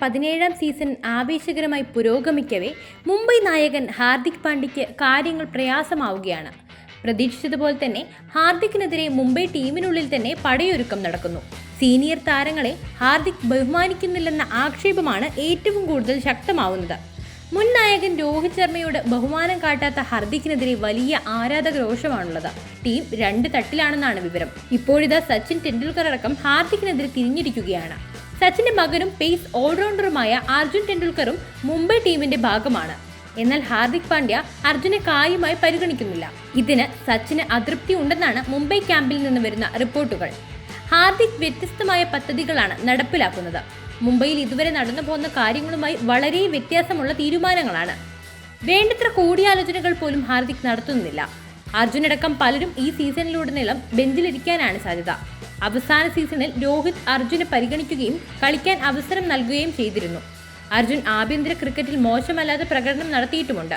17ാം season ആവേശകരമായി പുരോഗമിക്കവേ Mumbai നായകൻ ഹാർദിക് പാണ്ഡ്യയ്ക്ക് കാര്യങ്ങൾ പ്രയാസമാവുകയാണ്. പ്രതീക്ഷിച്ചതുപോലെ തന്നെ ഹാർദിക്കിനെതിരെ മുംബൈ ടീമിനുള്ളിൽ തന്നെ പടയൊരുക്കം നടക്കുന്നു. സീനിയർ താരങ്ങളെ ഹാർദിക് ബഹുമാനിക്കുന്നില്ലെന്ന ആക്ഷേപമാണ് ഏറ്റവും കൂടുതൽ ശക്തമാവുന്നത്. മുൻ നായകൻ രോഹിത് ശർമ്മയോട് ബഹുമാനം കാട്ടാത്ത ഹാർദിക്കിനെതിരെ വലിയ ആരാധക രോഷമാണുള്ളത്. ടീം രണ്ട് തട്ടിലാണെന്നാണ് വിവരം. ഇപ്പോഴിതാ സച്ചിൻ ടെണ്ടുൽക്കർ അടക്കം ഹാർദിക്കിനെതിരെ തിരിഞ്ഞിരിക്കുകയാണ്. സച്ചിന്റെ മകനും പേസ് ഓൾറൗണ്ടറുമായ അർജുൻ ടെണ്ടുൽക്കറും മുംബൈ ടീമിന്റെ ഭാഗമാണ്. എന്നാൽ ഹാർദിക് പാണ്ഡ്യ അർജുനെ കാര്യമായി പരിഗണിക്കുന്നില്ല. ഇതിന് സച്ചിന് അതൃപ്തി ഉണ്ടെന്നാണ് മുംബൈ ക്യാമ്പിൽ നിന്ന് വരുന്ന റിപ്പോർട്ടുകൾ. ഹാർദിക് വ്യത്യസ്തമായ പദ്ധതികളാണ് നടപ്പിലാക്കുന്നത്. മുംബൈയിൽ ഇതുവരെ നടന്നു പോകുന്ന കാര്യങ്ങളുമായി വളരെ വ്യത്യാസമുള്ള തീരുമാനങ്ങളാണ്. വേണ്ടത്ര കൂടിയാലോചനകൾ പോലും ഹാർദിക് നടത്തുന്നില്ല. അർജുനടക്കം പലരും ഈ സീസണിലുടനീളം ബെഞ്ചിലിരിക്കാനാണ് സാധ്യത. അവസാന സീസണിൽ രോഹിത് അർജുനെ പരിഗണിക്കുകയും കളിക്കാൻ അവസരം നൽകുകയും ചെയ്തിരുന്നു. അർജുൻ ആഭ്യന്തര ക്രിക്കറ്റിൽ മോശമല്ലാത്ത പ്രകടനം നടത്തിയിട്ടുമുണ്ട്.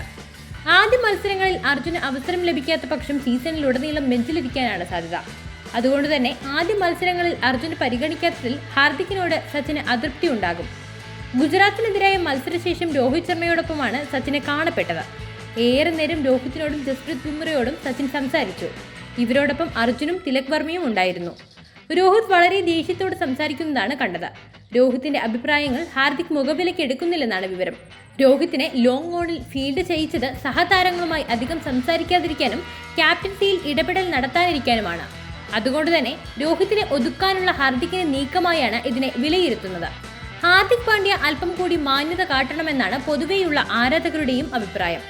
ആദ്യ മത്സരങ്ങളിൽ അർജുന് അവസരം ലഭിക്കാത്ത പക്ഷം സീസണിലുടനീളം ബെഞ്ചിലിരിക്കാനാണ് സാധ്യത. അതുകൊണ്ട് തന്നെ ആദ്യ മത്സരങ്ങളിൽ അർജുനെ പരിഗണിക്കാത്തതിൽ ഹാർദിക്കിനോട് സച്ചിന് അതൃപ്തി ഉണ്ടാകും. ഗുജറാത്തിനെതിരായ മത്സരശേഷം രോഹിത് ശർമ്മയോടൊപ്പമാണ് സച്ചിനെ കാണപ്പെട്ടത്. ഏറെ നേരം രോഹിത്തിനോടും ജസ്പ്രീത് ബുംറയോടും സച്ചിൻ സംസാരിച്ചു. ഇവരോടൊപ്പം അർജുനും തിലക് വർമ്മയും ഉണ്ടായിരുന്നു. രോഹിത് വളരെ ദേഷ്യത്തോട് സംസാരിക്കുന്നതാണ് കണ്ടത്. രോഹിത്തിന്റെ അഭിപ്രായങ്ങൾ ഹാർദിക് മുഖവിലയ്ക്ക് എടുക്കുന്നില്ലെന്നാണ് വിവരം. രോഹിത്തിനെ ലോങ് ഓണിൽ ഫീൽഡ് ചെയ്യിച്ചത് സഹതാരങ്ങളുമായി അധികം സംസാരിക്കാതിരിക്കാനും ക്യാപ്റ്റൻസിയിൽ ഇടപെടൽ നടത്താനിരിക്കാനുമാണ്. അതുകൊണ്ട് തന്നെ രോഹിത്തിനെ ഒതുക്കാനുള്ള ഹാർദിക്കിന്റെ നീക്കമായാണ് ഇതിനെ വിലയിരുത്തുന്നത്. ഹാർദിക് പാണ്ഡ്യ അല്പം കൂടി മാന്യത കാട്ടണമെന്നാണ് പൊതുവെയുള്ള ആരാധകരുടെയും അഭിപ്രായം.